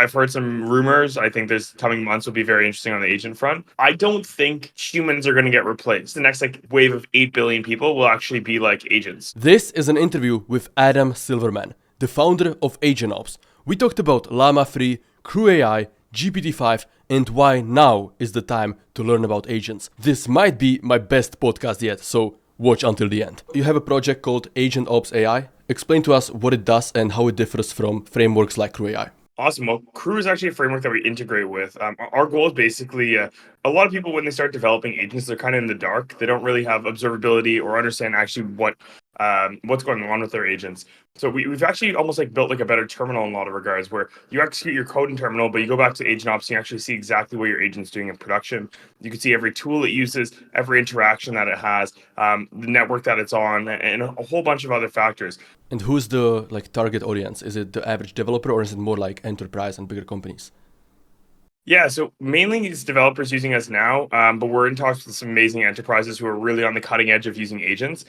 I've heard some rumors. I think this coming months will be very interesting on the agent front. I don't think humans are going to get replaced. The next like wave of 8 billion people will actually be like agents. This is an interview with Adam Silverman, the founder of AgentOps. We talked about Llama 3, Crew AI, GPT-5, and why now is the time to learn about agents. This might be my best podcast yet, so watch until the end. You have a project called AgentOps AI. Explain to us what it does and how it differs from frameworks like Crew AI. Awesome. Well, Crew is actually a framework that we integrate with. Our goal is basically a lot of people when they start developing agents, they're kind of in the dark. They don't really have observability or understand actually what's going on with their agents. So we've actually almost like built like a better terminal in a lot of regards where you execute your code in terminal, but you go back to AgentOps and you actually see exactly what your agent's doing in production. You can see every tool it uses, every interaction that it has, the network that it's on, and a whole bunch of other factors. And who's the target audience? Is it the average developer or is it more like enterprise and bigger companies? Yeah, so mainly it's developers using us now, but we're in talks with some amazing enterprises who are really on the cutting edge of using agents.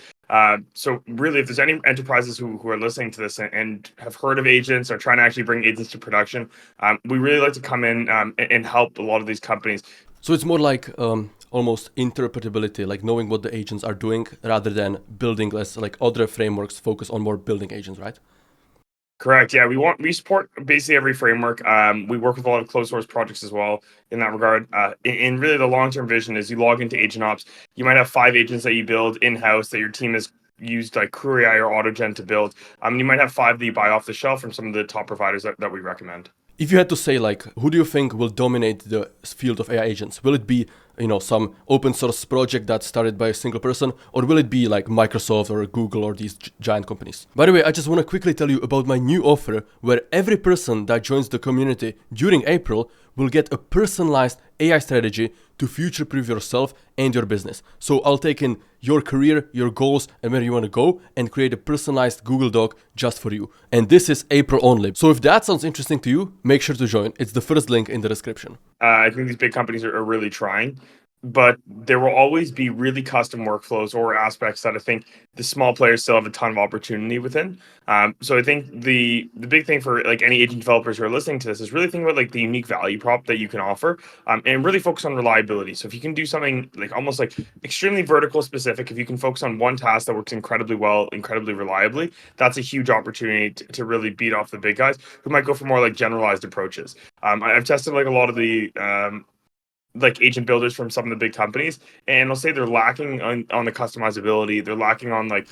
So really, if there's any enterprises who are listening to this and have heard of agents or trying to actually bring agents to production, we really like to come in and help a lot of these companies. So it's more like almost interpretability, like knowing what the agents are doing rather than building less, like other frameworks focus on more building agents, right? Correct. Yeah, we support basically every framework. We work with a lot of closed source projects as well in that regard. And really, the long term vision is you log into AgentOps. You might have 5 agents that you build in house that your team has used like Crew AI or AutoGen to build. You might have 5 that you buy off the shelf from some of the top providers that we recommend. If you had to say, like, who do you think will dominate the field of AI agents? Will it be, some open source project that started by a single person, or will it be like Microsoft or Google or these giant companies? By the way, I just want to quickly tell you about my new offer where every person that joins the community during April will get a personalized AI strategy to future-proof yourself and your business. So I'll take in your career, your goals, and where you want to go and create a personalized Google Doc just for you. And this is April only. So if that sounds interesting to you, make sure to join. It's the first link in the description. I think these big companies are really trying, but there will always be really custom workflows or aspects that I think the small players still have a ton of opportunity within. So I think the big thing for like any agent developers who are listening to this is really think about like the unique value prop that you can offer, and really focus on reliability. So if you can do something like almost like extremely vertical specific, if you can focus on one task that works incredibly well, incredibly reliably, that's a huge opportunity to really beat off the big guys who might go for more like generalized approaches. I've tested like a lot of the like agent builders from some of the big companies, and I'll say they're lacking on the customizability. They're lacking on like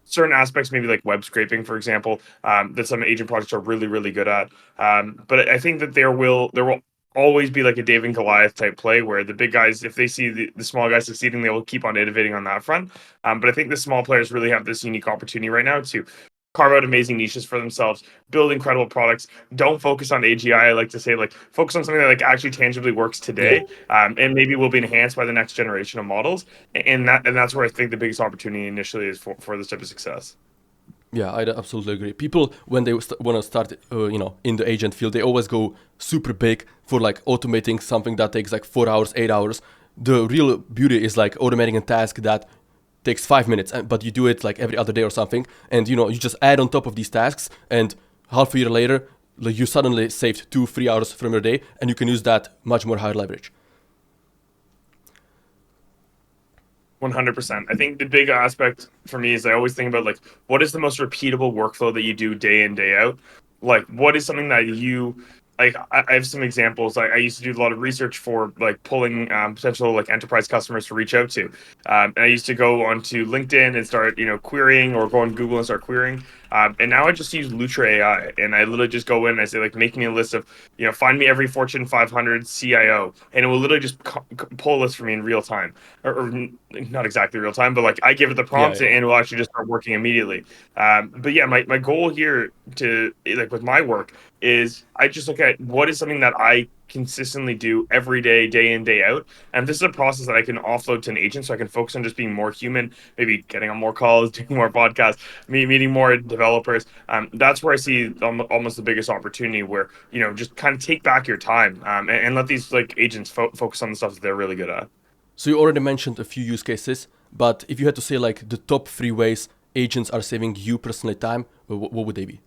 certain aspects, maybe like web scraping, for example, that some agent projects are really good at. But I think that there will always be like a David and Goliath type play where the big guys, if they see the small guys succeeding, they will keep on innovating on that front. But I think the small players really have this unique opportunity right now to carve out amazing niches for themselves, build incredible products. Don't focus on AGI. I like to say, like, focus on something that like actually tangibly works today, and maybe will be enhanced by the next generation of models. And that's where I think the biggest opportunity initially is for this type of success. Yeah, I absolutely agree. People, when they want to start, in the agent field, they always go super big for like automating something that takes like 4 hours, 8 hours. The real beauty is like automating a task that takes 5 minutes, but you do it like every other day or something, and you just add on top of these tasks, and half a year later, like, you suddenly saved 2-3 hours from your day, and you can use that much more higher leverage. 100%. I think the big aspect for me is I always think about like what is the most repeatable workflow that you do day in, day out? Like what is something that you like I have some examples. I used to do a lot of research for like pulling potential like enterprise customers to reach out to. And I used to go onto LinkedIn and start, querying, or go on Google and start querying. And now I just use Lutra AI, and I literally just go in and I say like, make me a list of, find me every Fortune 500 CIO, and it will literally just pull a list for me in real time, or not exactly real time, but like I give it the prompts and it will actually just start working immediately. But yeah, my goal here to like with my work is I just look at what is something that I consistently do every day, day in, day out. And this is a process that I can offload to an agent so I can focus on just being more human, maybe getting on more calls, doing more podcasts, meeting more developers. That's where I see almost the biggest opportunity where, just kind of take back your time and let these like agents focus on the stuff that they're really good at. So you already mentioned a few use cases, but if you had to say like the top 3 ways agents are saving you personally time, what would they be?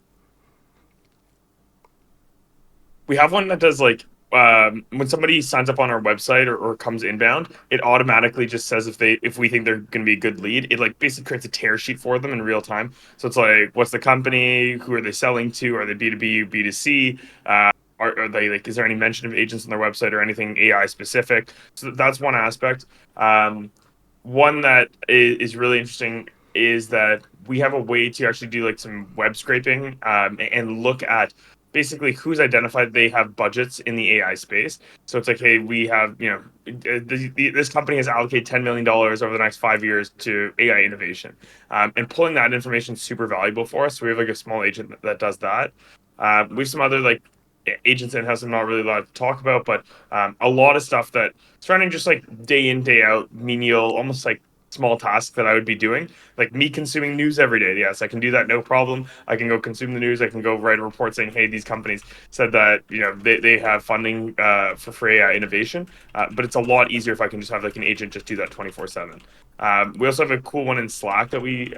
We have one that does like when somebody signs up on our website or comes inbound, it automatically just says if we think they're going to be a good lead. It like basically creates a tear sheet for them in real time. So it's like, what's the company? Who are they selling to? Are they B2B, B2C? Are they like? Is there any mention of agents on their website or anything AI specific? So that's one aspect. One that is really interesting is that we have a way to actually do like some web scraping and look at basically who's identified they have budgets in the AI space. So it's like, hey, we have, this company has allocated $10 million over the next 5 years to AI innovation. And pulling that information is super valuable for us. So we have like a small agent that does that. We have some other like agents in house I'm not really allowed to talk about, but a lot of stuff that it's running just like day in, day out, menial, almost like small tasks that I would be doing, like me consuming news every day. Yes, I can do that, no problem. I can go consume the news. I can go write a report saying, hey, these companies said that they have funding for free innovation, but it's a lot easier if I can just have like an agent just do that 24/7. We also have a cool one in Slack that we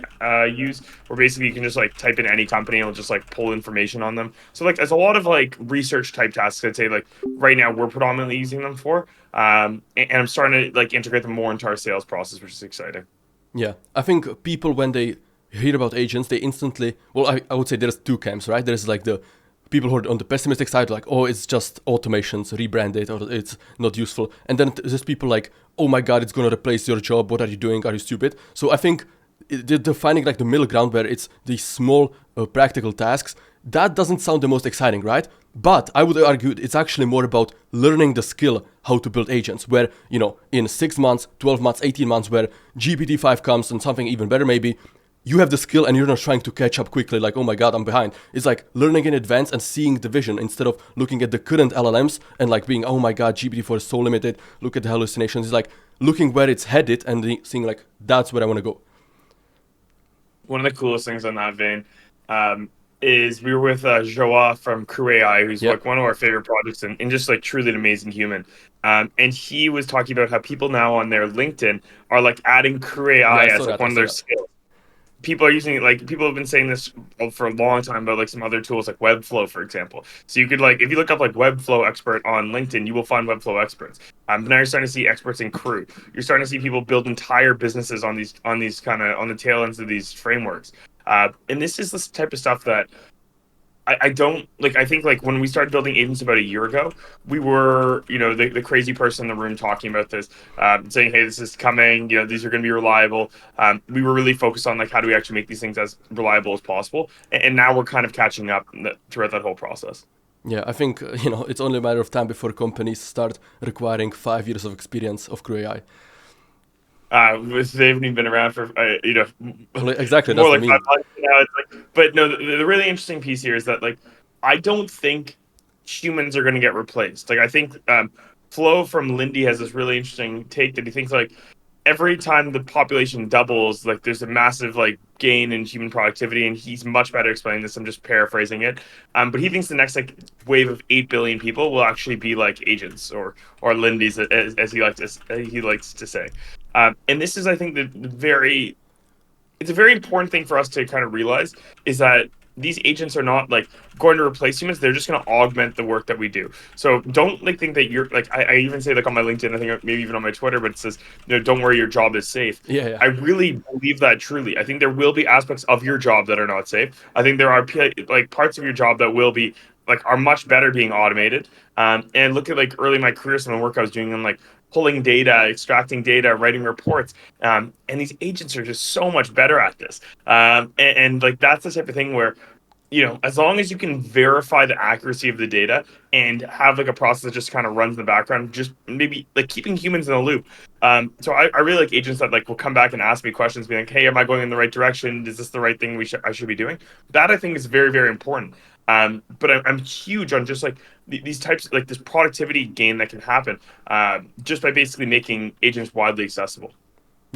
use, where basically you can just like type in any company and it'll just like pull information on them. So like there's a lot of like research type tasks I'd say like right now we're predominantly using them for. And I'm starting to like integrate them more into our sales process, which is exciting. Yeah, I think people when they hear about agents, they instantly, well, I would say there's two camps, right? There's like the people who are on the pessimistic side, like, oh, it's just automations, rebranded, or it's not useful. And then there's people like, oh my God, it's going to replace your job. What are you doing? Are you stupid? So I think they're finding like the middle ground where it's these small practical tasks. That doesn't sound the most exciting, right? But I would argue it's actually more about learning the skill how to build agents, where, in 6 months, 12 months, 18 months, where GPT-5 comes and something even better maybe, you have the skill and you're not trying to catch up quickly like, oh my God, I'm behind. It's like learning in advance and seeing the vision instead of looking at the current LLMs and like being, oh my God, GPT-4 is so limited, look at the hallucinations. It's like looking where it's headed and seeing like, that's where I want to go. One of the coolest things on that vein is we were with Joa from Crew AI, who's like one of our favorite projects and just like truly an amazing human. And he was talking about how people now on their LinkedIn are like adding Crew AI as like one of their skills. People are using it, like people have been saying this for a long time about like some other tools like Webflow, for example. So you could like, if you look up like Webflow expert on LinkedIn, you will find Webflow experts. But now you're starting to see experts in Crew. You're starting to see people build entire businesses on these kind of on the tail ends of these frameworks. And this is this type of stuff that I don't like. I think like when we started building agents about a year ago, we were, the crazy person in the room talking about this, saying, hey, this is coming, these are going to be reliable. We were really focused on like, how do we actually make these things as reliable as possible? And now we're kind of catching up throughout that whole process. Yeah, I think, it's only a matter of time before companies start requiring 5 years of experience of Crew AI. They haven't even been around for, exactly. More that's like 5 months now. It's like, but no, the really interesting piece here is that like, I don't think humans are going to get replaced. Like I think Flo from Lindy has this really interesting take that he thinks like every time the population doubles, like there's a massive like gain in human productivity, and he's much better explaining this. I'm just paraphrasing it. But he thinks the next like wave of 8 billion people will actually be like agents or Lindy's, as he likes to say. And this is, I think, it's a very important thing for us to kind of realize is that these agents are not like going to replace humans. They're just going to augment the work that we do. So don't like think that you're like, I even say like on my LinkedIn, I think maybe even on my Twitter, but it says, don't worry, your job is safe. Yeah. I really believe that truly. I think there will be aspects of your job that are not safe. I think there are like parts of your job that will be like are much better being automated. And look at like early in my career, some of the work I was doing on like pulling data, extracting data, writing reports. And these agents are just so much better at this. And like that's the type of thing where, as long as you can verify the accuracy of the data and have like a process that just kind of runs in the background, just maybe like keeping humans in the loop. So I really like agents that like will come back and ask me questions, being like, hey, am I going in the right direction? Is this the right thing I should be doing? That I think is very, very important. But I'm huge on just like these types, like this productivity gain that can happen just by basically making agents widely accessible.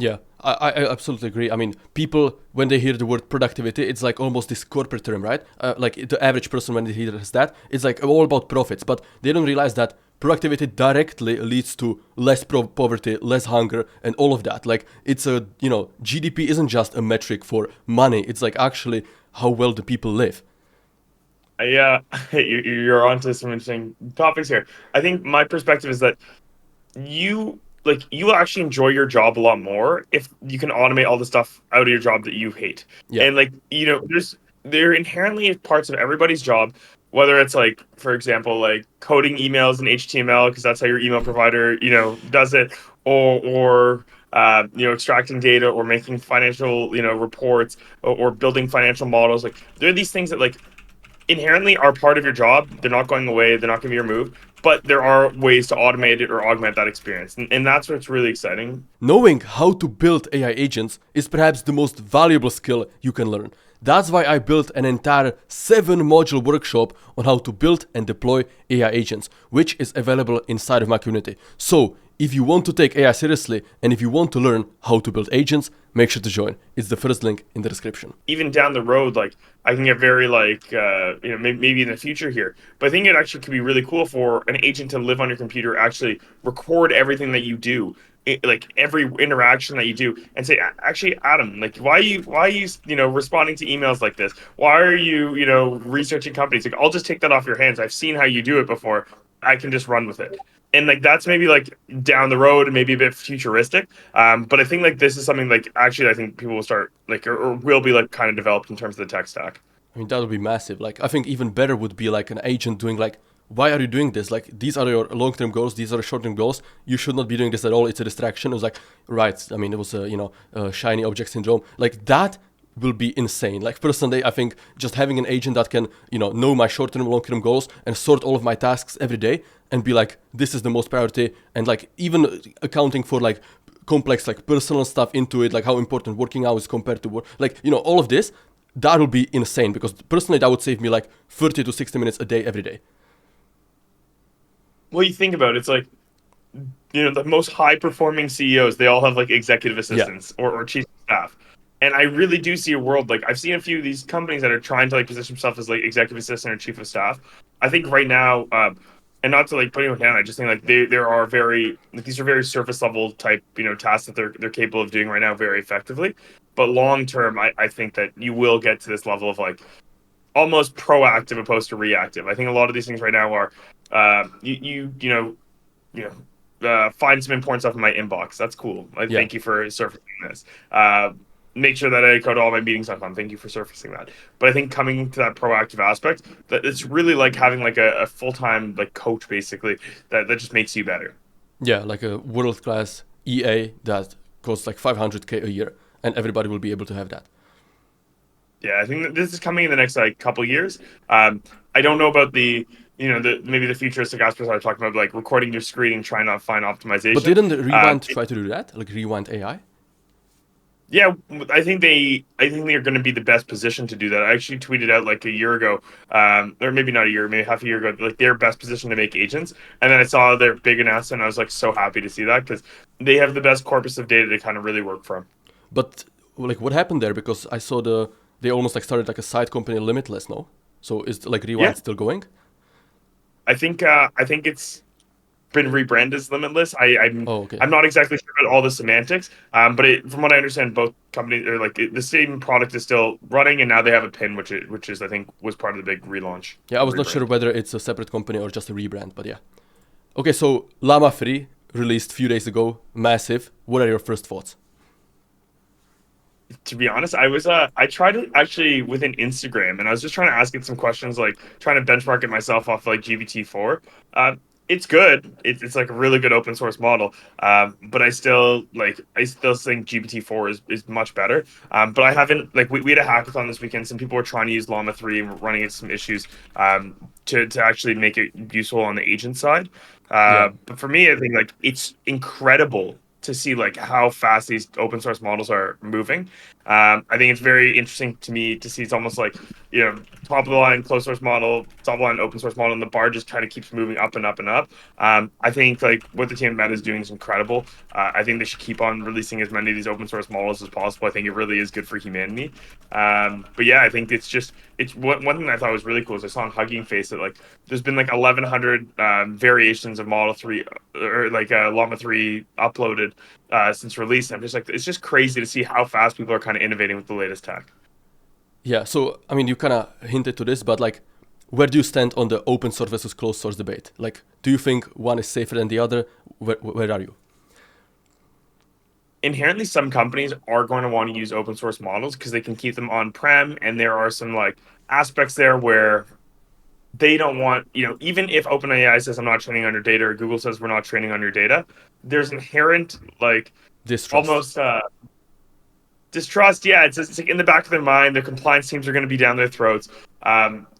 Yeah, I absolutely agree. I mean, people, when they hear the word productivity, it's like almost this corporate term, right? Like the average person, when they hears that, it's like all about profits, but they don't realize that productivity directly leads to less poverty, less hunger, and all of that. Like it's GDP isn't just a metric for money. It's like actually how well the people live. Yeah, you're onto some interesting topics here. I think my perspective is that you will actually enjoy your job a lot more if you can automate all the stuff out of your job that you hate. Yeah, And there inherently parts of everybody's job, whether it's like, for example, like coding emails in HTML because that's how your email provider does it, or extracting data or making financial reports, or building financial models. Like there are these things that like inherently are part of your job. They're not going away. They're not going to be removed. But there are ways to automate it or augment that experience, and that's what's really exciting. knowing how to build AI agents is perhaps the most valuable skill you can learn. That's why I built an entire 7-module workshop on how to build and deploy AI agents, which is available inside of my community. So, if you want to take AI seriously and if you want to learn how to build agents, make sure to join. It's the first link in the description. Even down the road, like I can get very like maybe in the future here, but I think it actually could be really cool for an agent to live on your computer, actually record everything that you do, like every interaction that you do, and say, actually, Adam, like why are you responding to emails like this? Why are you researching companies? Like I'll just take that off your hands. I've seen how you do it before. I can just run with it. And like that's maybe like down the road and maybe a bit futuristic. But I think like this is something like actually I think people will start like or will be like kind of developed in terms of the tech stack. I mean, that would be massive. Like, I think even better would be like an agent doing like, why are you doing this? Like, these are your long-term goals. These are your short-term goals. You should not be doing this at all. It's a distraction. It was like, right. I mean, it was shiny object syndrome. Like that will be insane. Like personally, I think just having an agent that can, know my short-term, long-term goals and sort all of my tasks every day and be like, this is the most priority, and like even accounting for like complex like personal stuff into it, like how important working hours compared to work, like all of this, that would be insane because personally that would save me like 30 to 60 minutes a day every day. Well, you think about it, it's like the most high performing CEOs, they all have like executive Yeah. assistants or chief of staff. And I really do see a world like I've seen a few of these companies that are trying to like position themselves as like executive assistant or chief of staff. I think right now, and not to like put anyone down, I just think like there are very like these are very surface level type tasks that they're capable of doing right now very effectively. But long term, I think that you will get to this level of like almost proactive opposed to reactive. I think a lot of these things right now are find some important stuff in my inbox. That's cool. I Yeah. thank you for surfacing this. Make sure that I go to all my meetings.com. Thank you for surfacing that. But I think coming to that proactive aspect, that it's really like having like a full time like coach basically that just makes you better. Yeah, like a world class EA that costs like 500K a year and everybody will be able to have that. Yeah, I think that this is coming in the next like couple years. I don't know about the maybe the futuristic aspects I was talking about, like recording your screen and trying to find But optimization. didn't Rewind try to do that? Like Rewind AI? Yeah, I think they're going to be the best position to do that. I actually tweeted out like a year ago, or maybe not a year, maybe half a year ago, like their best position to make agents. And then I saw their big announcement. I was like so happy to see that because they have the best corpus of data to kind of really work from. But like what happened there? Because I saw they almost like started like a side company Limitless, no? So is like Yeah, Rewind still going? I think it's been rebranded as Limitless. Oh, okay. I'm not exactly sure about all the semantics, but from what I understand, both companies are like the same product is still running, and now they have a pin, which is I think was part of the big relaunch Yeah, I or was not sure rebrand. whether it's a separate company or just a rebrand, but yeah. Okay, so Llama 3 released a few days ago, massive. What are your first thoughts? To be honest, I tried it actually within Instagram, and I was just trying to ask it some questions, like trying to benchmark it myself off like GPT-4. It's good. It's like a really good open source model. But I still think GPT-4 is much better. But I haven't like we had a hackathon this weekend. Some people were trying to use Llama 3 and running into some issues to actually make it useful on the agent side. Yeah. But for me, I think like it's incredible to see like how fast these open source models are moving. I think it's very interesting to me to see it's almost like top of the line closed source model, top of the line open source model, and the bar just kind of keeps moving up and up and up. I think like what the team at Meta is doing is incredible. I think they should keep on releasing as many of these open source models as possible. I think it really is good for humanity. But yeah, I think it's one thing I thought was really cool is I saw on Hugging Face that like there's been like 1,100 variations of Model 3 or like Llama 3 uploaded since release. I'm just like it's just crazy to see how fast people are kind of innovating with the latest tech. Yeah, so I mean, you kind of hinted to this, but like where do you stand on the open source versus closed source debate? Like, do you think one is safer than the other? Where are you? Inherently, some companies are going to want to use open source models because they can keep them on-prem, and there are some like aspects there where they don't want, even if OpenAI says I'm not training on your data or Google says we're not training on your data, there's inherent like Distrust. almost distrust. Yeah, it's like in the back of their mind, the compliance teams are going to be down their throats.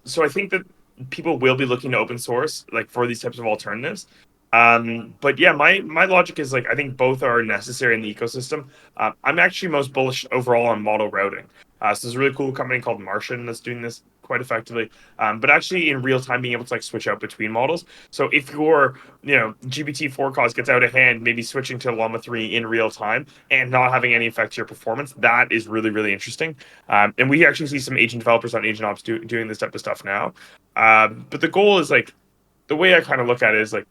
So I think that people will be looking to open source like for these types of alternatives. But yeah, my logic is like I think both are necessary in the ecosystem. I'm actually most bullish overall on model routing. So there's a really cool company called Martian that's doing this quite effectively. But actually in real time being able to like switch out between models. So if your GPT-4 cause gets out of hand, maybe switching to Llama 3 in real time and not having any effect to your performance, that is really, really interesting. And we actually see some agent developers on AgentOps doing this type of stuff now. But the goal is like the way I kind of look at it is like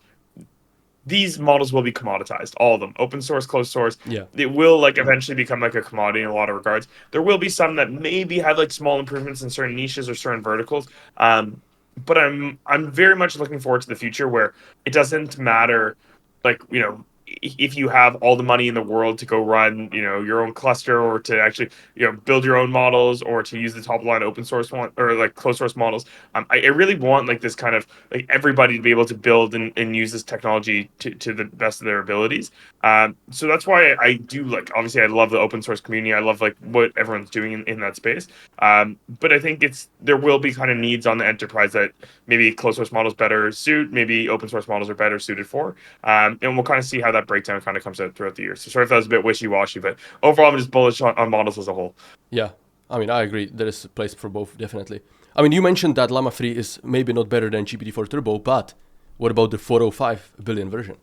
these models will be commoditized, all of them, open source, closed source. Yeah. It will like eventually become like a commodity in a lot of regards. There will be some that maybe have like small improvements in certain niches or certain verticals. But I'm very much looking forward to the future where it doesn't matter, like if you have all the money in the world to go run your own cluster or to actually build your own models or to use the top line open source one or like closed source models. I really want like this kind of like everybody to be able to build and use this technology to the best of their abilities. So that's why I do like, obviously I love the open source community. I love like what everyone's doing in that space. But I think there will be kind of needs on the enterprise that maybe closed source models better suit, maybe open source models are better suited for. And we'll kind of see how that breakdown kind of comes out throughout the year. So sorry if that was a bit wishy-washy, but overall I'm just bullish on models as a whole. Yeah. I mean, I agree. There is a place for both, definitely. I mean, you mentioned that Llama 3 is maybe not better than GPT-4 Turbo, but what about the 405 billion version?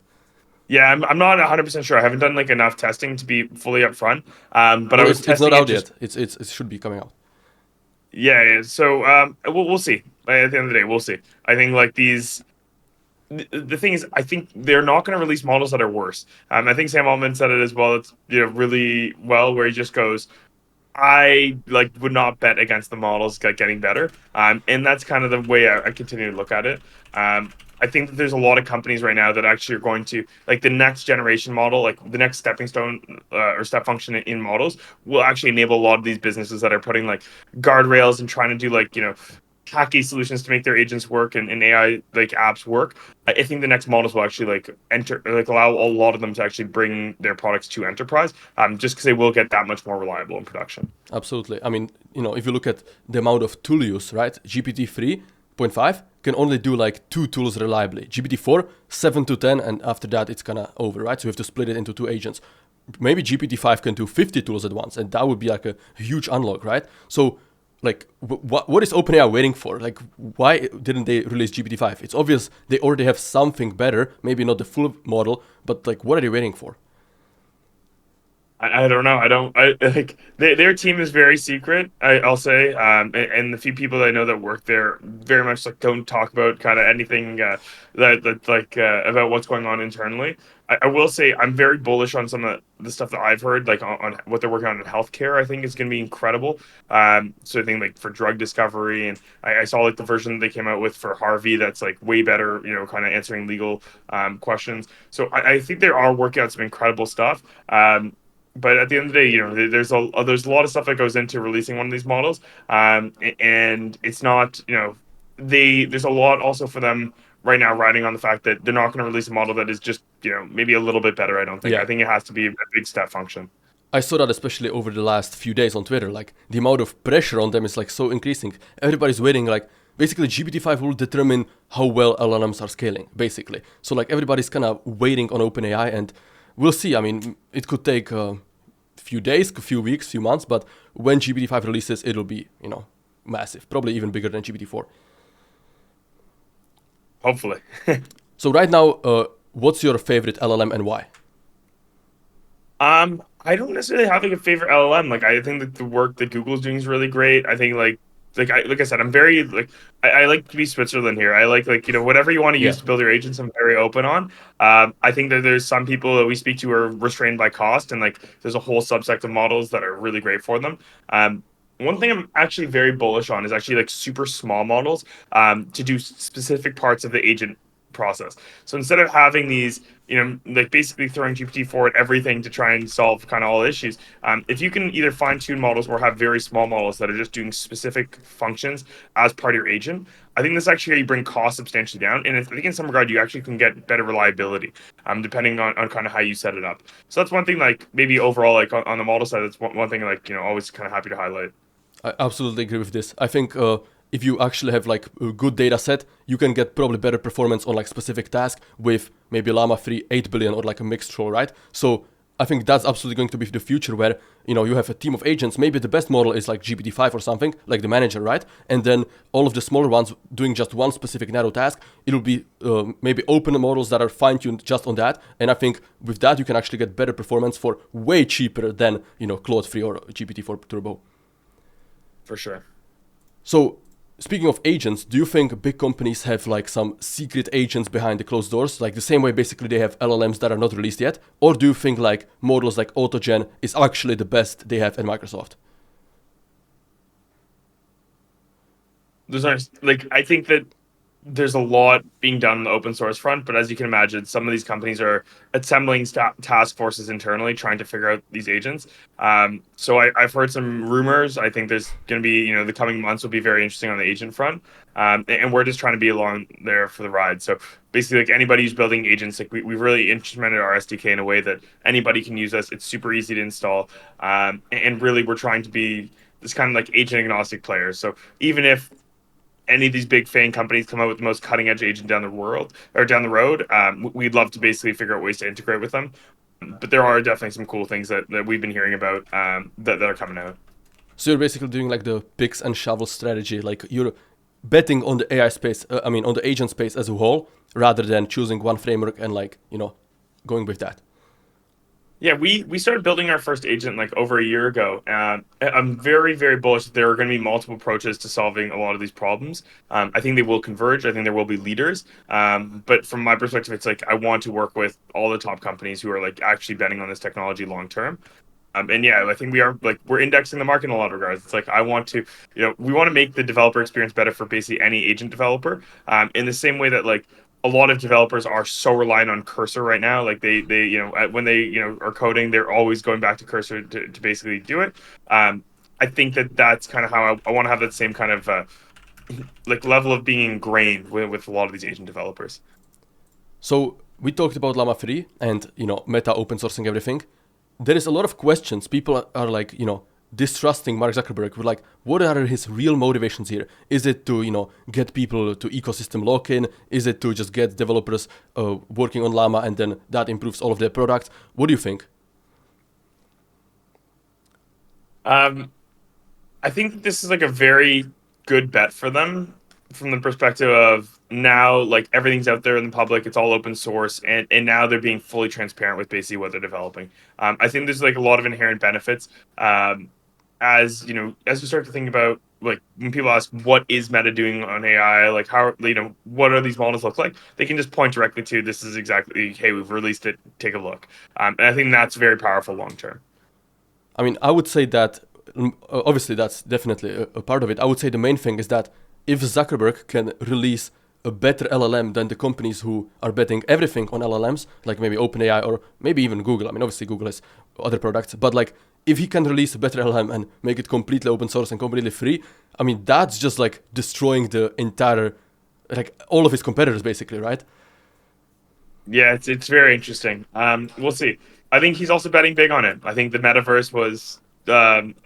Yeah, I'm not 100% sure. I haven't done like enough testing to be fully upfront. But I Well, was it's not testing it out just yet. It should be coming out. yeah. So we'll see. Like, at the end of the day, we'll see. I think like the thing is, I think they're not going to release models that are worse. I think Sam Altman said it as well. It's really well, where he just goes, I like would not bet against the models getting better. And that's kind of the way I continue to look at it. I think that there's a lot of companies right now that actually are going to like the next generation model, like the next stepping stone or step function in models will actually enable a lot of these businesses that are putting like guardrails and trying to do like, hacky solutions to make their agents work and AI like apps work. I think the next models will actually like enter like allow a lot of them to actually bring their products to enterprise, just because they will get that much more reliable in production. Absolutely. I mean, if you look at the amount of tool use, right? GPT 3.5 can only do like 2 tools reliably. GPT-4, 7 to 10, and after that it's kind of over, right? So you have to split it into 2 agents. Maybe GPT-5 can do 50 tools at once, and that would be like a huge unlock, right? So, like, what is OpenAI waiting for? Like, why didn't they release GPT-5? It's obvious they already have something better, maybe not the full model, but like, what are they waiting for? I don't know. I don't. I like their team is very secret. I'll say, and the few people that I know that work there very much like don't talk about kind of anything that like about what's going on internally. I will say I'm very bullish on some of the stuff that I've heard, like on what they're working on in healthcare. I think is going to be incredible. So I think like for drug discovery, and I saw like the version they came out with for Harvey that's like way better. Kind of answering legal questions. So I think they are working on some incredible stuff. But at the end of the day, there's a lot of stuff that goes into releasing one of these models, and it's not there's a lot also for them right now riding on the fact that they're not going to release a model that is just maybe a little bit better. I don't think. Yeah. I think it has to be a big step function. I saw that especially over the last few days on Twitter. Like, the amount of pressure on them is like so increasing. Everybody's waiting, like, basically GPT-5 will determine how well LLMs are scaling, basically. So like everybody's kind of waiting on OpenAI, and we'll see. I mean, it could take a few days, a few weeks, few months, but when GPT-5 releases, it'll be, massive, probably even bigger than GPT-4. Hopefully. So right now, what's your favorite LLM and why? I don't necessarily have like a favorite LLM. Like I think that the work that Google's doing is really great. I think like I said, I'm very like I like to be Switzerland here. I like whatever you want to Yeah. use to build your agents. I'm very open on. I think that there's some people that we speak to are restrained by cost, and like there's a whole subset of models that are really great for them. one thing I'm actually very bullish on is actually like super small models to do specific parts of the agent process. So instead of having these, like basically throwing GPT-4 at everything to try and solve kind of all issues, if you can either fine tune models or have very small models that are just doing specific functions as part of your agent, I think this actually bring costs substantially down. And I think in some regard, you actually can get better reliability, depending on kind of how you set it up. So that's one thing, like maybe overall, like on the model side, that's one thing, like, always kind of happy to highlight. I absolutely agree with this. I think if you actually have like a good data set, you can get probably better performance on like specific task with maybe Llama 3, 8 billion or like a mixed role, right? So I think that's absolutely going to be the future where, you have a team of agents. Maybe the best model is like GPT-5 or something, like the manager, right? And then all of the smaller ones doing just one specific narrow task. It'll be maybe open models that are fine-tuned just on that. And I think with that, you can actually get better performance for way cheaper than, Claude 3 or GPT-4 Turbo. For sure. So, speaking of agents, do you think big companies have like some secret agents behind the closed doors, like the same way basically they have LLMs that are not released yet? Or do you think like models like AutoGen is actually the best they have at Microsoft? Those are like, I think that there's a lot being done on the open source front, but as you can imagine, some of these companies are assembling task forces internally trying to figure out these agents. So I've heard some rumors. I think there's going to be, the coming months will be very interesting on the agent front. And we're just trying to be along there for the ride. So basically, like anybody who's building agents, like we've really instrumented our SDK in a way that anybody can use us. It's super easy to install. And really, we're trying to be this kind of like agent agnostic player. So even if any of these big FANG companies come out with the most cutting edge agent down the world or down the road, we'd love to basically figure out ways to integrate with them. But there are definitely some cool things that we've been hearing about that are coming out. So you're basically doing like the picks and shovels strategy, like you're betting on the AI space, on the agent space as a whole, rather than choosing one framework and like, going with that. Yeah, we started building our first agent like over a year ago. I'm very, very bullish that there are going to be multiple approaches to solving a lot of these problems. I think they will converge. I think there will be leaders. But from my perspective, it's like I want to work with all the top companies who are like actually betting on this technology long term. And yeah, I think we're indexing the market in a lot of regards. It's like I want to, we want to make the developer experience better for basically any agent developer. In the same way that like a lot of developers are so reliant on Cursor right now. Like they when they are coding, they're always going back to Cursor to basically do it. I think that's kind of how I want to have that same kind of like level of being ingrained with a lot of these agent developers. So we talked about Llama 3 and, Meta open sourcing everything. There is a lot of questions. People are like, distrusting Mark Zuckerberg. We're like, what are his real motivations here? Is it to, get people to ecosystem lock-in? Is it to just get developers working on Llama and then that improves all of their products? What do you think? I think this is like a very good bet for them from the perspective of now, like everything's out there in the public, it's all open source, and now they're being fully transparent with basically what they're developing. I think there's like a lot of inherent benefits. As you start to think about like when people ask what is Meta doing on AI, like how what are these models look like, they can just point directly to this is exactly, hey, we've released it, take a look. And I think that's very powerful long term. I mean, I would say that obviously that's definitely a part of it. I would say the main thing is that if Zuckerberg can release a better LLM than the companies who are betting everything on LLMs, like maybe OpenAI or maybe even Google. I mean, obviously Google has other products, but like if he can release a better LLM and make it completely open source and completely free, I mean, that's just like destroying the entire, like all of his competitors basically, right? Yeah, it's very interesting. We'll see. I think he's also betting big on it. I think the metaverse was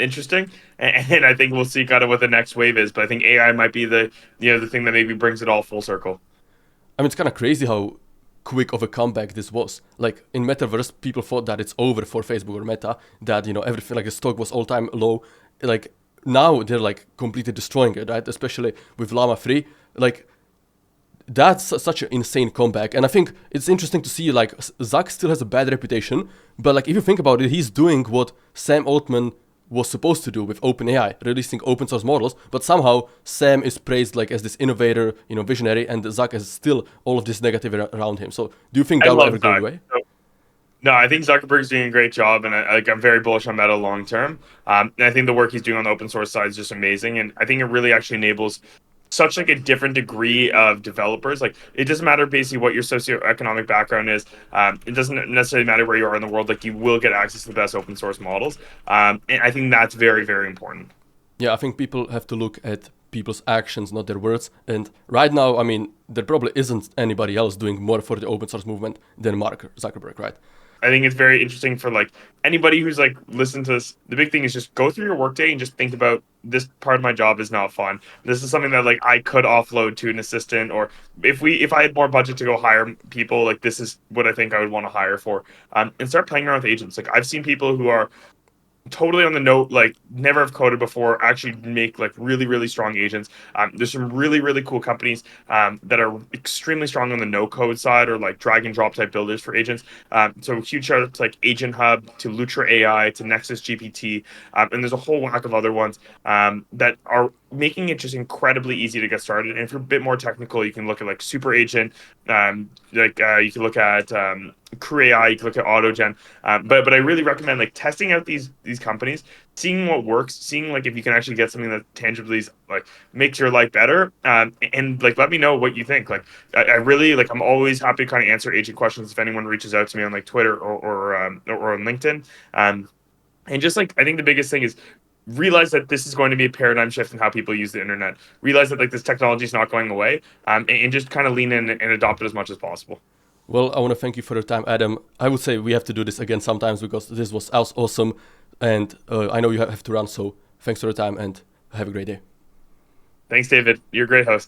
interesting, and I think we'll see kind of what the next wave is. But I think AI might be the thing that maybe brings it all full circle. I mean, it's kind of crazy how quick of a comeback this was. Like in metaverse, people thought that it's over for Facebook or Meta, that everything, like the stock was all-time low. Like now they're like completely destroying it, right? Especially with Llama 3. Like that's such an insane comeback, and I think it's interesting to see like Zuck still has a bad reputation, but like if you think about it, he's doing what Sam Altman was supposed to do with OpenAI, releasing open source models, but somehow Sam is praised like as this innovator, visionary, and Zuck has still all of this negative around him. So do you think I that will love ever go Zach. away? No, I think Zuckerberg's doing a great job, and I'm very bullish on Meta long term. And I think the work he's doing on the open source side is just amazing, and I think it really actually enables such like a different degree of developers. Like it doesn't matter basically what your socioeconomic background is. It doesn't necessarily matter where you are in the world. Like you will get access to the best open source models, and I think that's very very important. Yeah, I think people have to look at people's actions, not their words. And right now, I mean, there probably isn't anybody else doing more for the open source movement than Mark Zuckerberg, right? I think it's very interesting for like anybody who's like listened to this. The big thing is just go through your workday and just think about this part of my job is not fun. This is something that like I could offload to an assistant, or if I had more budget to go hire people, like this is what I think I would want to hire for. And start playing around with agents. Like I've seen people who are totally on the note, like never have coded before, actually make like really really strong agents. There's some really really cool companies that are extremely strong on the no code side, or like drag and drop type builders for agents. So huge shout out to like Agent Hub, to Lutra AI, to Nexus GPT, and there's a whole whack of other ones that are making it just incredibly easy to get started. And if you're a bit more technical, you can look at like Super Agent, you can look at Crew AI, you can look at AutoGen, but I really recommend like testing out these companies, seeing what works, seeing like if you can actually get something that tangibly like makes your life better, and like let me know what you think. Like I really like I'm always happy to kind of answer agent questions if anyone reaches out to me on like Twitter or on LinkedIn, and just like I think the biggest thing is realize that this is going to be a paradigm shift in how people use the internet. Realize that like this technology is not going away, and just kind of lean in and adopt it as much as possible. Well, I want to thank you for your time, Adam. I would say we have to do this again sometimes because this was awesome. And I know you have to run, so thanks for your time and have a great day. Thanks, David. You're a great host.